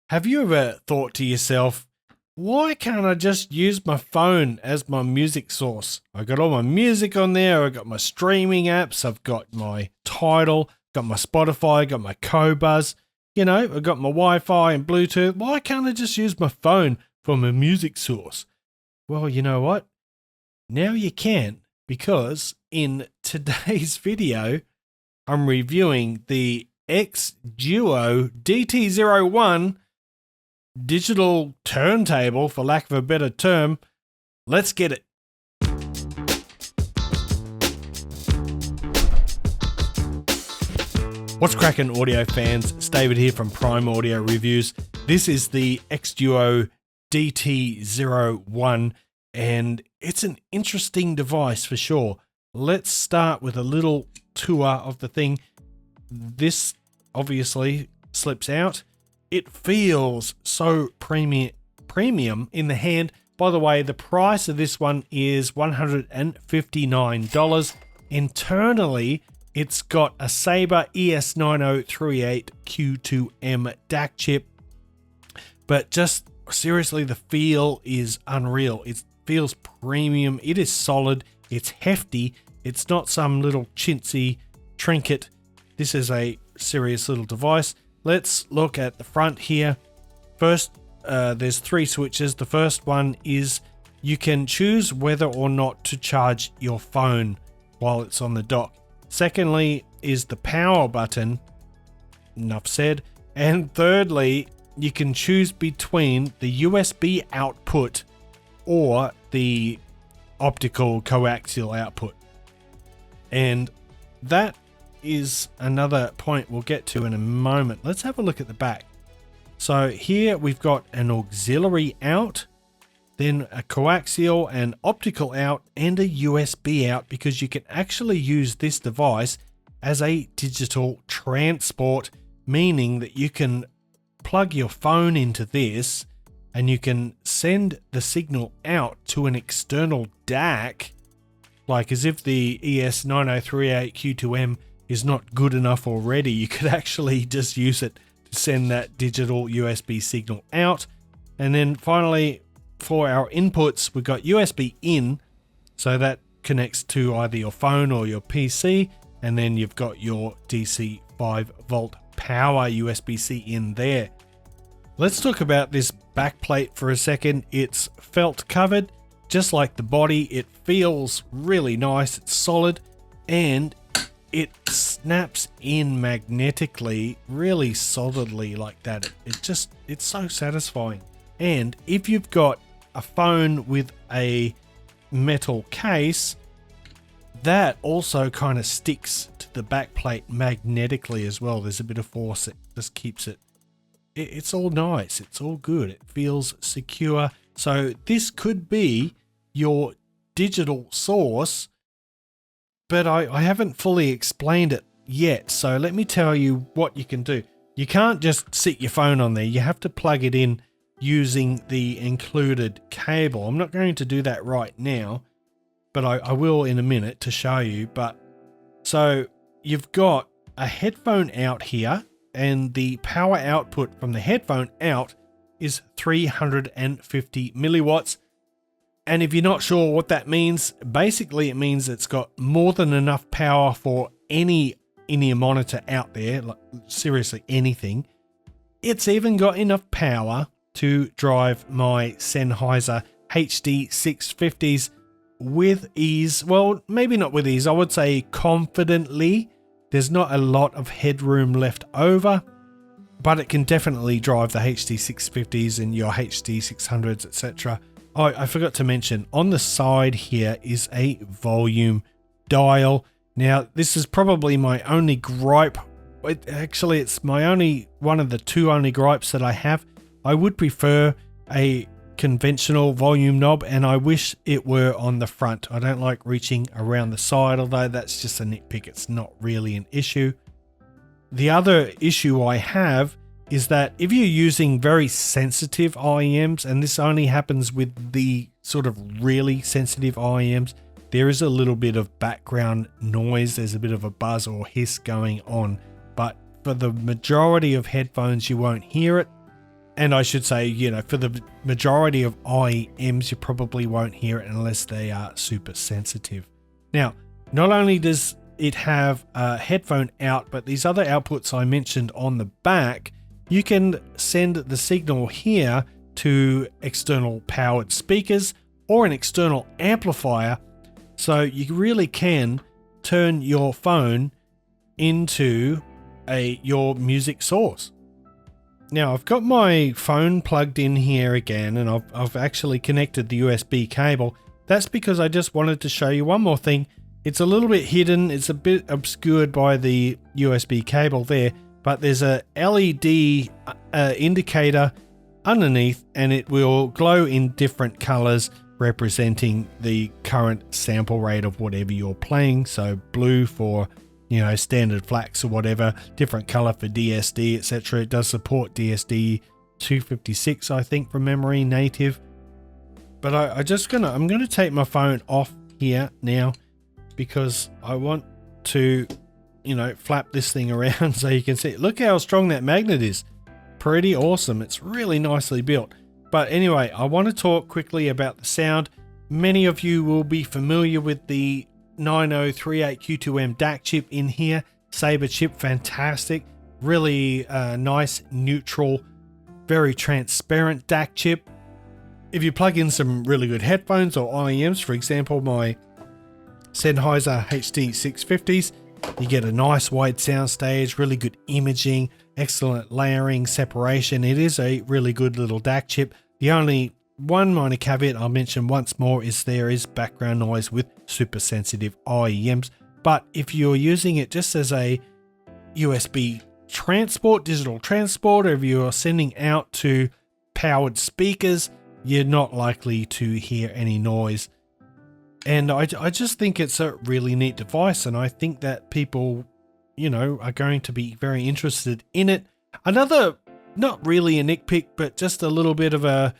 Have you ever thought to yourself, why can't I just use my phone as my music source? I got all my music on there, I got my streaming apps, I've got my Tidal, got my Spotify, got my Qobuz, I've got my Wi-Fi and Bluetooth. Why can't I just use my phone for my music source? Well, you know what? Now you can, because in today's video, I'm reviewing the xDuoo DT01 digital turntable, for lack of a better term. Let's get it. What's cracking, audio fans? It's David here from Prime Audio Reviews. This is the xDuoo DT01, and it's an interesting device for sure. Let's start with a little tour of the thing. This obviously slips out. It feels so premium in the hand. By the way, the price of this one is $159. Internally, it's got a Sabre ES9038 Q2M DAC chip. But just seriously, the feel is unreal. It feels premium. It is solid. It's hefty. It's not some little chintzy trinket. This is a serious little device. Let's look at the front here. First, there's three switches. The first one is you can choose whether or not to charge your phone while it's on the dock. Secondly is the power button. Enough said. And thirdly, you can choose between the USB output or the optical coaxial output. And that is another point we'll get to in a moment. Let's have a look at the back. So here we've got an auxiliary out, then a coaxial and optical out, and a USB out, because you can actually use this device as a digital transport, meaning that you can plug your phone into this and you can send the signal out to an external DAC, like as if the ES9038 Q2M is not good enough already. You could actually just use it to send that digital USB signal out. And then finally, for our inputs, we've got USB in, so that connects to either your phone or your PC, and then you've got your DC 5-volt power USB-C in there. Let's talk about this backplate for a second. It's felt covered, just like the body. It feels really nice, it's solid, and it snaps in magnetically really solidly like that. It's so satisfying. And if you've got a phone with a metal case, that also kind of sticks to the backplate magnetically as well. There's a bit of force that just keeps it. It's all nice. It's all good. It feels secure. So this could be your digital source, but I haven't fully explained it yet. So let me tell you what you can do. You can't just sit your phone on there. You have to plug it in using the included cable. I'm not going to do that right now, but I will in a minute to show you. But so you've got a headphone out here, and the power output from the headphone out is 350 milliwatts. And if you're not sure what that means, basically it means it's got more than enough power for any in-ear monitor out there, like seriously anything. It's even got enough power to drive my Sennheiser HD 650s with ease. Well, maybe not with ease, I would say confidently. There's not a lot of headroom left over, but it can definitely drive the HD 650s and your HD 600s, etc. Oh, I forgot to mention, on the side here is a volume dial. Now, this is probably my only gripe. It's my only one of the two only gripes that I have. I would prefer a conventional volume knob, and I wish it were on the front. I don't like reaching around the side, although that's just a nitpick. It's not really an issue. The other issue I have is that if you're using very sensitive IEMs, and this only happens with the sort of really sensitive IEMs, there is a little bit of background noise. There's a bit of a buzz or hiss going on, but for the majority of headphones, you won't hear it. And I should say, you know, for the majority of IEMs, you probably won't hear it unless they are super sensitive. Now, not only does it have a headphone out, but these other outputs I mentioned on the back, you can send the signal here to external powered speakers or an external amplifier. So you really can turn your phone into your music source. Now I've got my phone plugged in here again, and I've actually connected the USB cable. That's because I just wanted to show you one more thing. It's a little bit hidden, it's a bit obscured by the USB cable there, but there's a LED indicator underneath, and it will glow in different colors representing the current sample rate of whatever you're playing. So blue for, you know, standard flax or whatever, different color for DSD, etc. It does support DSD 256, I think, from memory, native. But I'm gonna take my phone off here now because I want to, you know, flap this thing around so you can see. Look how strong that magnet is. Pretty awesome. It's really nicely built. But anyway, I want to talk quickly about the sound. Many of you will be familiar with the 9038Q2M DAC chip in here. Sabre chip, fantastic. Really nice, neutral, very transparent DAC chip. If you plug in some really good headphones or IEMs, for example, my Sennheiser HD 650s, you get a nice wide soundstage, really good imaging, excellent layering, separation. It is a really good little DAC chip. The only one minor caveat I'll mention once more is there is background noise with super sensitive IEMs. But if you're using it just as a USB transport, digital transport, or if you're sending out to powered speakers, you're not likely to hear any noise. And I just think it's a really neat device, and I think that people, you know, are going to be very interested in it. Another, not really a nitpick, but just a little bit of a,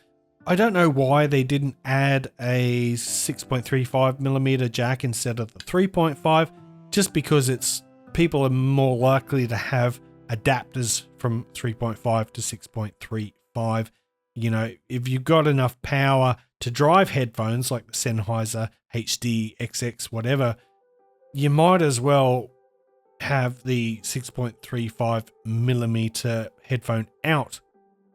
I don't know why they didn't add a 6.35mm jack instead of the 3.5, just because people are more likely to have adapters from 3.5 to 6.35. You know, if you've got enough power to drive headphones like the Sennheiser HD XX whatever, you might as well have the 6.35mm headphone out.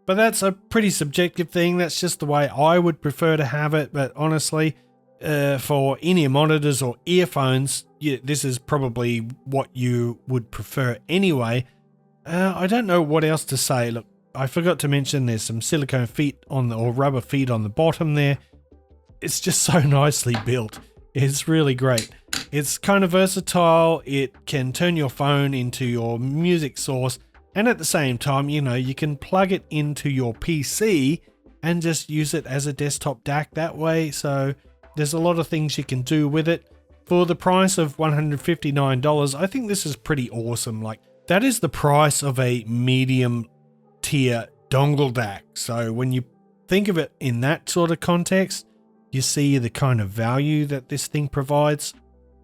But that's a pretty subjective thing. That's just the way I would prefer to have it. But honestly, for in-ear monitors or earphones, this is probably what you would prefer anyway. I don't know what else to say. Look, I forgot to mention there's some silicone feet or rubber feet on the bottom there. It's just so nicely built. It's really great. It's kind of versatile. It can turn your phone into your music source, and at the same time, you know, you can plug it into your PC and just use it as a desktop DAC that way. So there's a lot of things you can do with it. For the price of $159, I think this is pretty awesome. Like, that is the price of a medium tier dongle DAC. So when you think of it in that sort of context, you see the kind of value that this thing provides.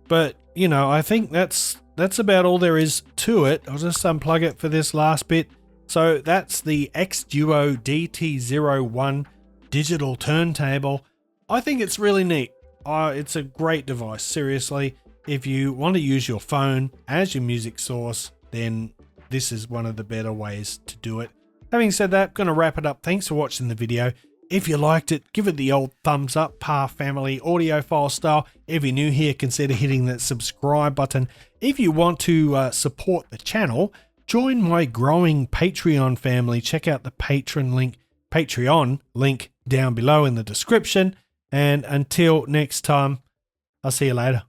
But, you know, I think that's about all there is to it. I'll just unplug it for this last bit. So that's the xDuoo DT01 digital turntable. I think it's really neat. It's a great device, seriously. If you want to use your phone as your music source, then this is one of the better ways to do it. Having said that, I'm going to wrap it up. Thanks for watching the video. If you liked it, give it the old thumbs up, Pa Family audiophile style. If you're new here, consider hitting that subscribe button. If you want to support the channel, join my growing Patreon family. Check out the Patreon link down below in the description. And until next time, I'll see you later.